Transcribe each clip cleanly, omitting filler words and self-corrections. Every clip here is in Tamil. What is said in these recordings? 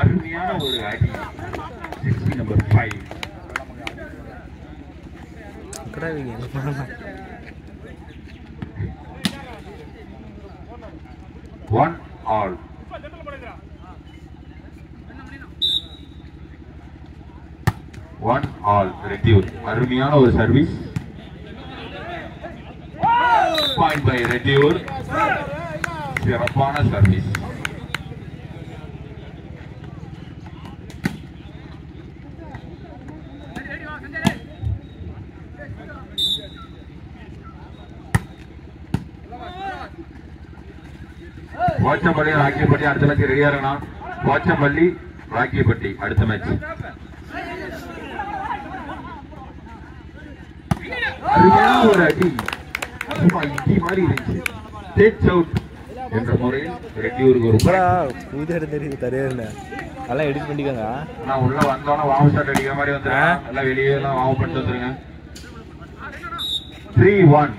அருமையான ஒரு அடி. Number 5 1 all. ரெட்டியூர். அருமையான ஒரு சர்வீஸ். Point by Rettiyur. சிறப்பான சர்வீஸ். வாச்சம்பள்ளி ராக்கியப்பட்டி அடுத்த மேட்ச் ரெடியா இருக்கணும். வாச்சம்பள்ளி ராக்கியப்பட்டி அடுத்த மேட்ச். அருமையான ஒரு அடி. இடி மாதிரி இருந்துச்சு. டேக் அவுட் என்ற முறையில் ரெட்டியூருக்கு ஒரு புது இடம் தெரியுது. தரையில நல்லா எடிட் பண்ணிக்கோங்க. நான் உள்ள வந்தோன்னா வார்ம் ஷாட் அடிக்கிற மாதிரி வந்துடுறேன். எல்லாம் வெளியே எல்லாம் வார்ம் பண்ணிட்டு வந்துருங்க. 3-1.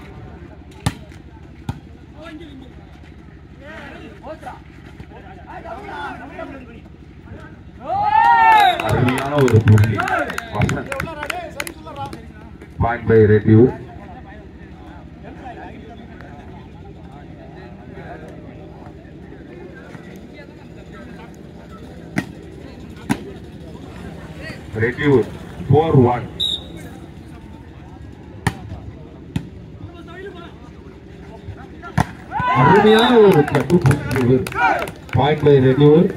அருமையான ஒரு புள்ளி. வசந்த். Point by Rettiyur. ரெட்டியூர் 4-1. அருமையான ஒரு கட்டு. பாயிண்ட் பை ரெட்டியூர்.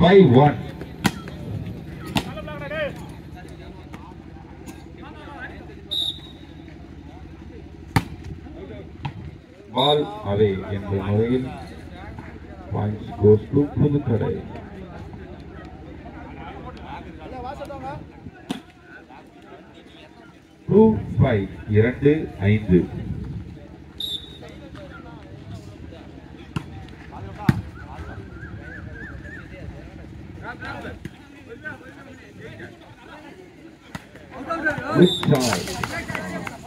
5-1. பால் அவே என்ற முறையில் points goes to Pudukkadai. Two 5. Good shot.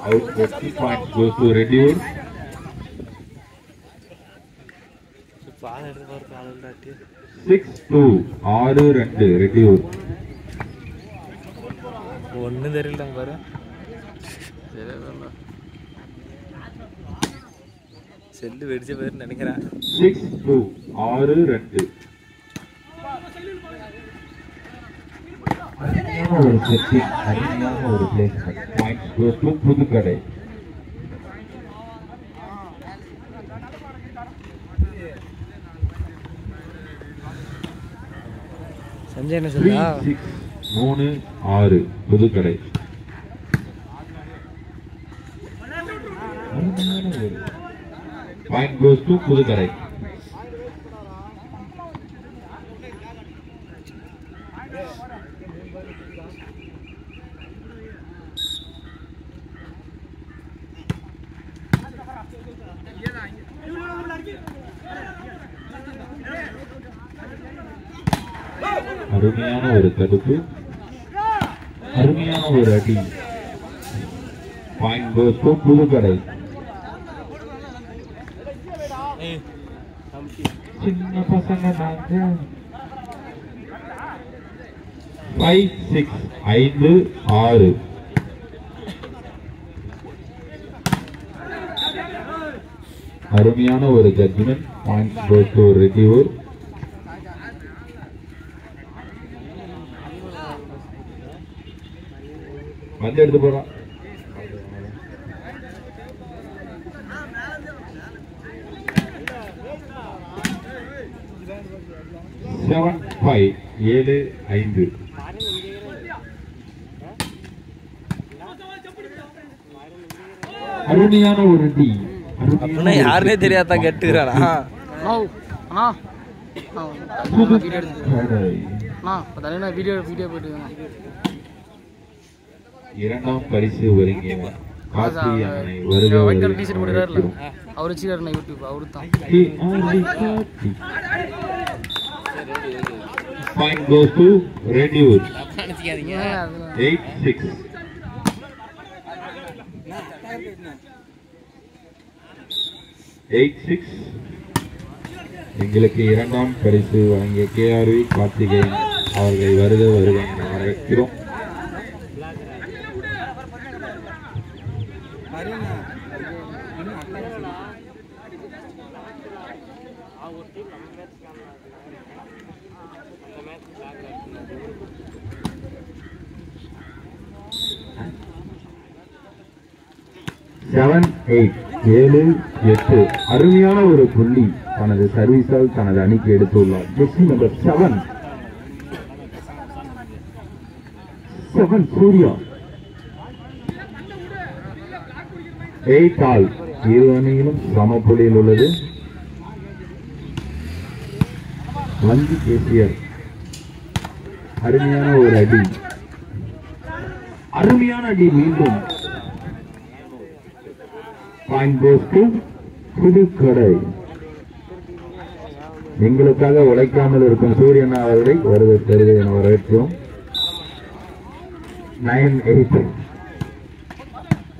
Out 50 points goes to reduce. 6-2. 6-2 reduce. ஒன்னும் தெரியல பாரு. செல்லு வெடிச்ச பேர் நினைக்கிறேன். 6-2. 6-2. ஒரு செட்டிங். அருமையான ஒரு placement. Points goes to Puthukkadai. Sanjay என்ன சொல்றா? 3-6 Puthukkadai. Point goes to Puthukkadai. அருமையான ஒரு தடுப்பு. அருமையான ஒரு அடி. Point goes to Puthukkadai. சின்ன பசங்க நாங்க. 5-6. 5-6. அருமையான ஒரு judgement. Point goes to Rettiyur. வந்து எடுத்து போறான். 7-5. 7-5. அருமையான ஒரு டி. அப்படின்னா யாருனே தெரியாத கேட்டுக்கிறானா? இரண்டாம் பரிசு ஒருங்கிய Point goes to Redwood. 8-6. 8-6. எங்களுக்கு இரண்டாம் பரிசு வழங்கிய KRV கார்த்திகேயன் அவர்களை வருக வருக என வரவேற்கிறோம். ஏழு எட்டு அருமையான ஒரு புள்ளி தனது சர்வீஸால் தனது அணிக்கு எடுத்துள்ளார். ஜெர்சி நம்பர் 7 சூர்யா 8 ஆல் இரு அணியிலும் சம புள்ளியில் உள்ளது. வந்தி கேசியர் அருமையான ஒரு அடி, அருமையான அடி. மீண்டும் புதுக்கடை. எங்களுக்காக உழைக்காமல் இருக்கும் சூரியன் அவர்களை வருக என வரவேற்கிறோம். 9-8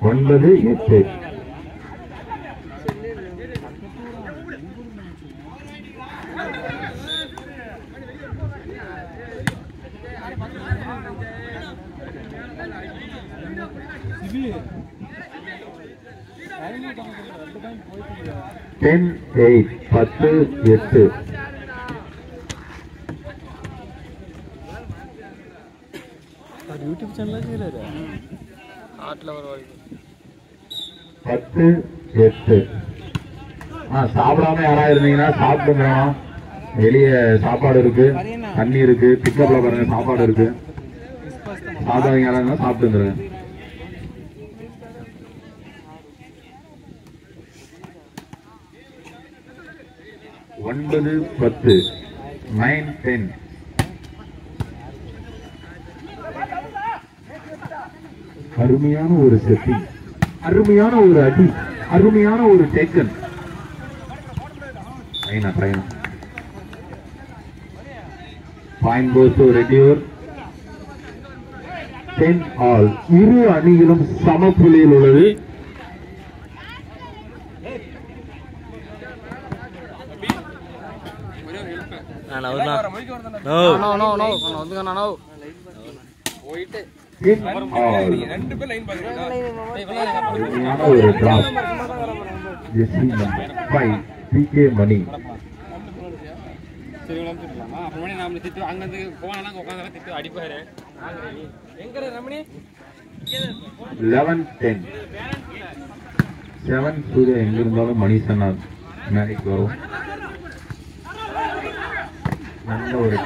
9-8. பத்து எட்டு. YouTube channel 10-8. சாப்பிடாம யாரா இருந்தீங்கன்னா சாப்பிடுங்க. வெளியே சாப்பாடு இருக்கு, தண்ணி இருக்கு, பிக்கப்ல பாருங்க சாப்பாடு இருக்கு. சாப்பிடாதீங்க யாரா இருந்தா சாப்பிட்டுங்க. ஒன்பது 10 9-10. அருமையான ஒரு செட்டிங், அருமையான ஒரு அடி, அருமையான ஒரு taken. Point goes to Rediyur. 10 all இரு அணியிலும் சம புள்ளியில் உள்ளது. ஒரு டிராப். PK மணி. சூர்யா எங்க இருந்தாலும் மணி சொன்னா மேரிக்கு வரும். நல்ல ஒரு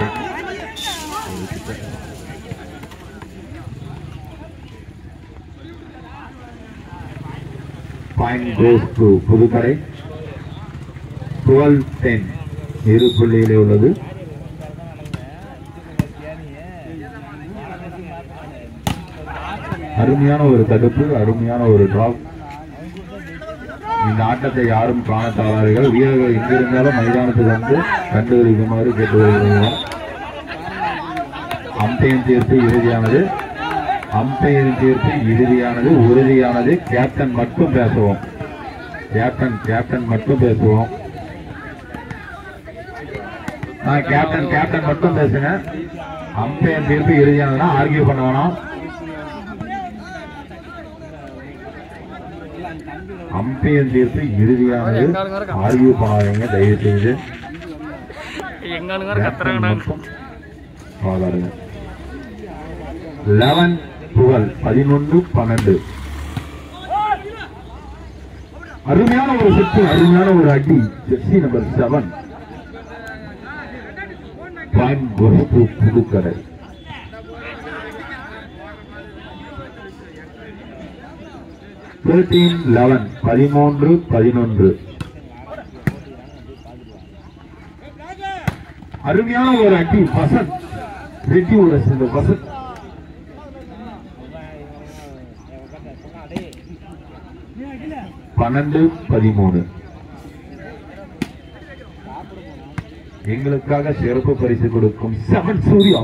பாயிண்ட் கோஸ் டு புதுக்கடை. 12-10 இரு புள்ளியிலே உள்ளது. அருமையான ஒரு தடுப்பு, அருமையான ஒரு டிராப். இந்த ஆட்டத்தை யாரும் காண தவறார்கள். வீரர்கள் எங்கிருந்தாலும் மைதானத்துக்கு வந்து கண்டுபிடிக்குமாறு கேட்டுக்கொள்கிறோம். அம்பையர் தீர்ப்பு இறுதியானது, அம்பையரின் தீர்ப்பு இறுதியானது, உறுதியானது. கேப்டன் மட்டும் பேசுவோம், கேப்டன் மட்டும் பேசுவோம். கேப்டன் மட்டும் பேசுங்க. அம்பையர் தீர்ப்பு இறுதியானதுன்னா ஆர்கியூ பண்ண வேணாம். அம்பையர் தீர்ப்பு இறுதியானது, ஆர்கியூ பண்ணாதீங்க தயவு செய்து. 11-12 அருமையான ஒரு சுற்று, அருமையான ஒரு அடி. ஜெர்சி நம்பர் 7 புதுக்கடை.13 11 அருமையான ஒரு அடி. வசந்த் ரெட்டி ஒரு வசந்த். பன்னெண்டு 13 எங்களுக்காக சிறப்பு பரிசு கொடுக்கும் 7 சூர்யா.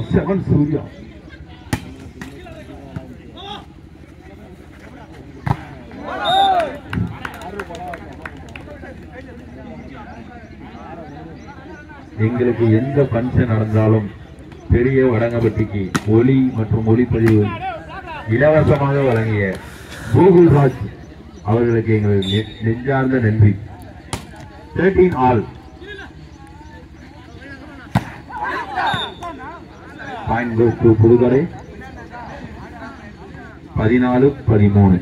எங்களுக்கு எந்த பங்கன் நடந்தாலும் பெரிய வடங்கப்பட்டிக்கு ஒலி மற்றும் ஒளிப்பதிவு இலவசமாக வழங்கிய கூகுள் ராஜ் அவர்களுக்கு எங்களுக்கு நெஞ்சார்ந்த நன்றி. 13 all. Point goes to Puthukkadai. 14-13.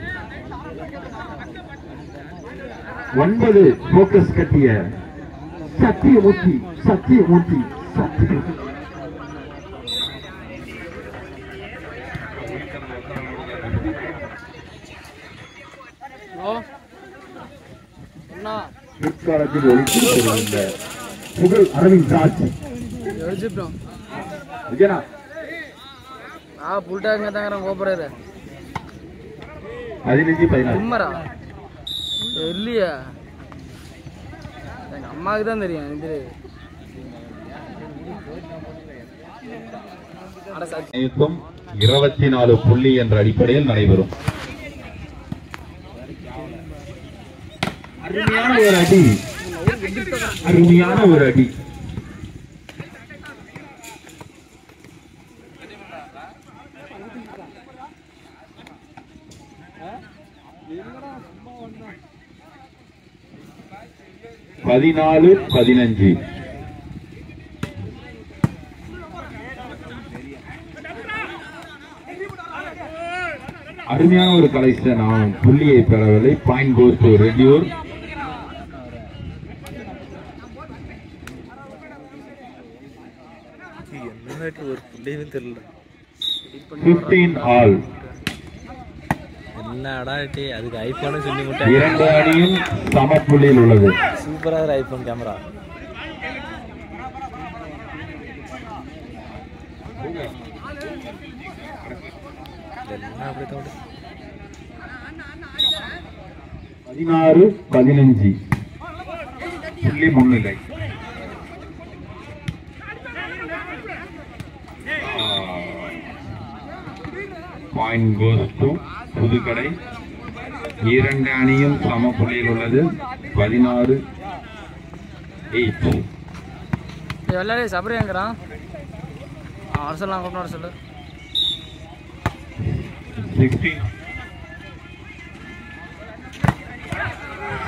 9 போக்கஸ் கட்டிய சத்தியமூர்த்தி. பிற்காலத்தில் ஒளித்திருந்த புகழ் அரவிந்த் ராஜ். விஜயனா புல் டாக் தாங்கறான் கோபரேற 15-14. உம்மரா இல்லையா எங்க அம்மாக்கு தான் தெரியும். இது 24 புள்ளி என்ற அடிப்படையில் நடைபெறும். அருமையான ஒரு அடி. பதினாலு 15. அருமையான ஒரு கலெக்ஷன். நான் புள்ளியை பெறவில்லை. Point goes to Rediyur. ஒரு புள்ளியும் தெரியல. 15 ஆல். என்னடா அதுக்கு ஐபோன் சொல்லி முட்டை. 2 அணியும் சம புள்ளியில் உள்ளது. சூப்பரா ஐபோன் கேமரா. எல்லாம் அப்படியே தோடு. 16-15 புள்ளி முன்னிலை. Point goes to Puthukkadai. 2 அணியும் சம புள்ளியில் உள்ளது. 16-8. எல்லாரே சபரியாங்கறான். அரசலாம் கூப்பிட்டு வர சொல்லு. 16.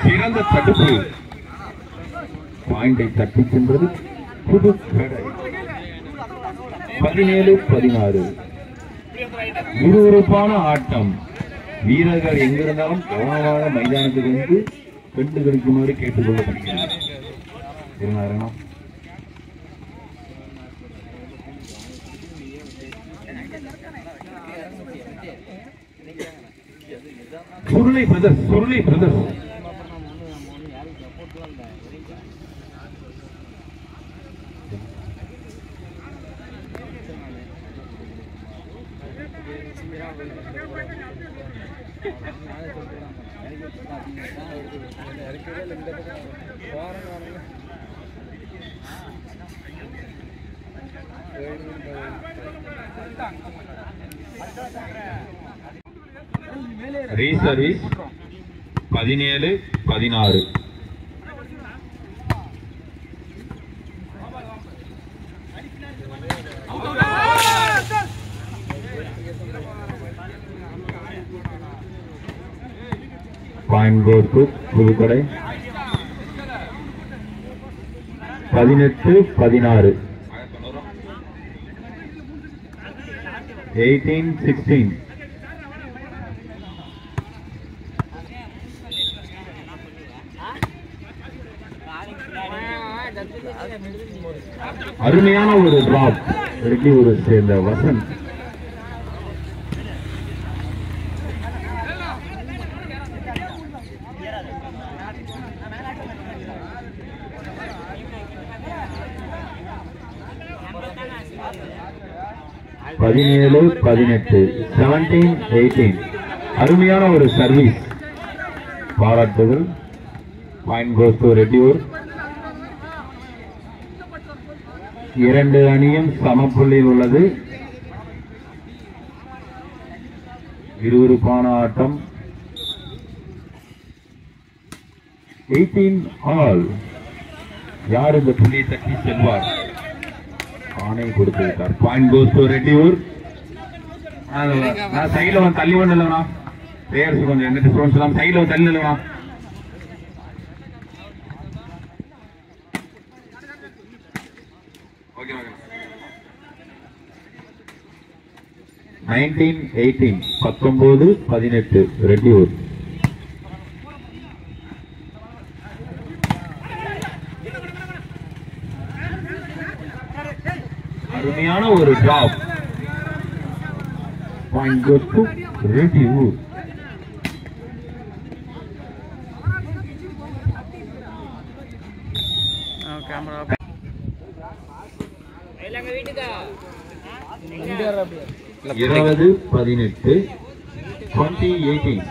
சிறந்த தடுப்பு. பாயிண்டை தட்டி சென்றது புதுக்கடை. 17-16. விறுவிறுப்பான ஆட்டம். வீரர்கள் எங்கிருந்தாலும் கவனமாக மைதானத்துக்கு வந்து கண்டு கழிக்குமாறு கேட்டுக்கொள்ளப்படுகிறது. Surulai brothers. Reservice 17-16. Point goes to Pudukkadai. 18-16. 18-16. அருமையான ஒரு டிராப். ரெட்டியூரை சேர்ந்த வசந்த். பதினேழு 18. 17-18. அருமையான ஒரு சர்வீஸ். பாராட்டுகள். Point goes to Rettiyur. 2 அணியும் சமப்புள்ளியில் உள்ளது. விறுவிறுப்பான ஆட்டம். 18 ஆல். யார் இந்த புள்ளியை தட்டி செல்வார்? ஆணை கொடுத்து விட்டார். Point goes to Rettiyur. நான் சைடுல வந்து தள்ளி வந்து இல்லைண்ணா, பிளேயர்ஸ் கொஞ்சம் என்ன ஸ்டோன்ஸ் எல்லாம் சைடுல வந்து தள்ளி இல்லைண்ணா. Okay okay. 19-18 19-18 ரெட்டியூர். அருமையான ஒரு drop. Point goes to Rettiyur. Camera 20-18 20-18.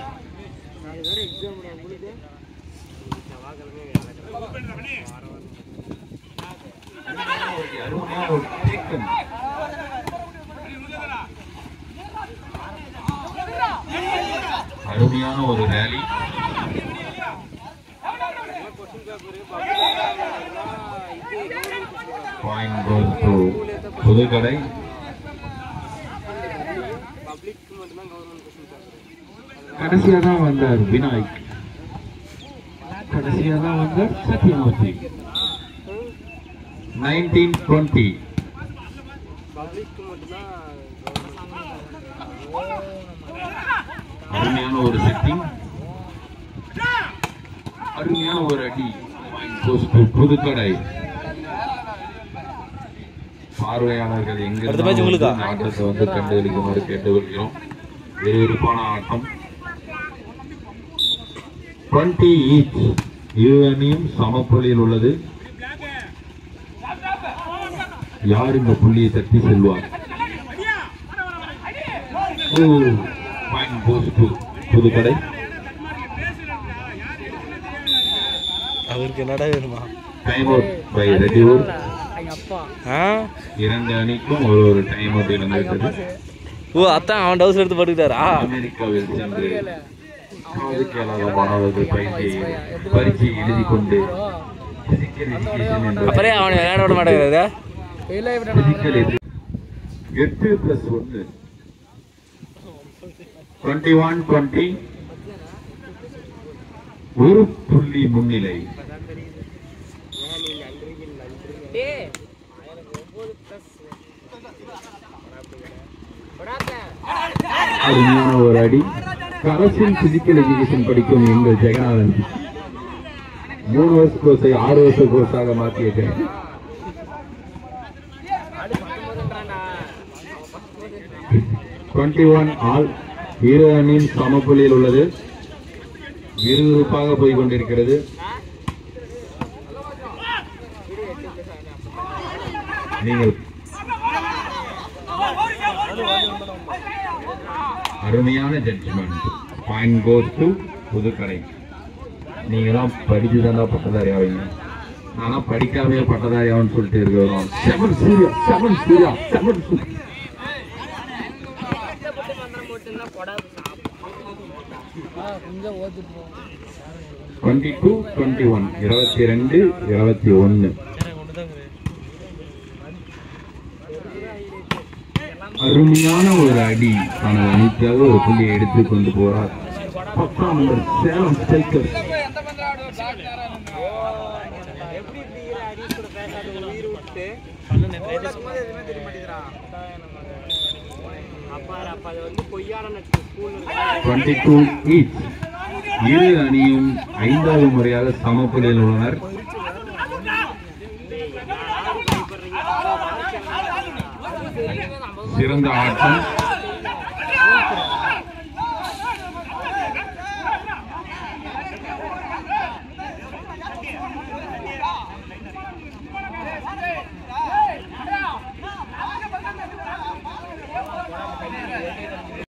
அருமையான ஒரு rally. Point goes to Puthukkadai. கடைசியா தான் வந்தார் விநாயக், கடைசியா தான் வந்தார் சத்யமூர்த்தி. 19-20. அருமையான ஒரு செட்டிங், அருமையான ஒரு அடி. Point goes to Puthukkadai. பார்வையாளர்கள் எங்க ஆட்டத்தை வந்து கண்டுகளிக்குமாறு கேட்டுக்கொள்கிறோம். விறுவிறுப்பான ஆட்டம். 20 each. இரு அணியும் சமப்புள்ளியில் உள்ளது. யார் இந்த புள்ளியை தட்டி செல்வார்? Point goes to Puthukkadai. அவருக்கு என்னடா வேணுமா? Time out by Rettiyur. இரண்டு அணிக்கும் ஒரு டைம் அவுட் நடந்துவிட்டது. ஓ அத்தான் அவன் டவுஸ் எடுத்து போட்டுக்கிட்டாரா? அமெரிக்காவில் சென்று காது கேளாத மாணவர்கள் பரீட்சை எழுதி கொண்டு அப்புறே அவனை விளையாட விட மாட்டேங்கிறதா? 8+1 21-20. ஒரு புள்ளி முன்னிலை. அருமையான ஒரு அடி. கரசின் பிசிக்கல் எஜுகேஷன் படிக்கும் எங்கள் ஜெகநாதன் 3 வருஷ கோர்ஸை 6 வருஷ கோர்ஸாக மாற்றிய 21 ஆல். இரு அணியின் சமப்புள்ளியில் உள்ளது. விறுவிறுப்பாக போய் கொண்டிருக்கிறது. நீங்கள் அருமையான judgement. Point goes to Puthukkadai. நீங்க தான் படிச்சு தாண்டா பட்டதாரி ஆவீங்க, ஆனா படிக்காமே பட்டதாரி ஆகும்னு சொல்லிட்டு இருக்கிறோம். 7 சூர்யா 7 சூர்யா 7 சூர்யா. 22-21 22-21. அருமையான ஒரு அடி. தனது அணிக்காக ஒரு புள்ளியை எடுத்துக் கொண்டு போறார் 10ஆம் நம்பர் சேலம் ஸ்ட்ரைக்கர்ஸ். இரு அணியும் 5வது முறையாக சமப்புள்ளியில் உள்ளனர். சிறந்த ஆட்டம்.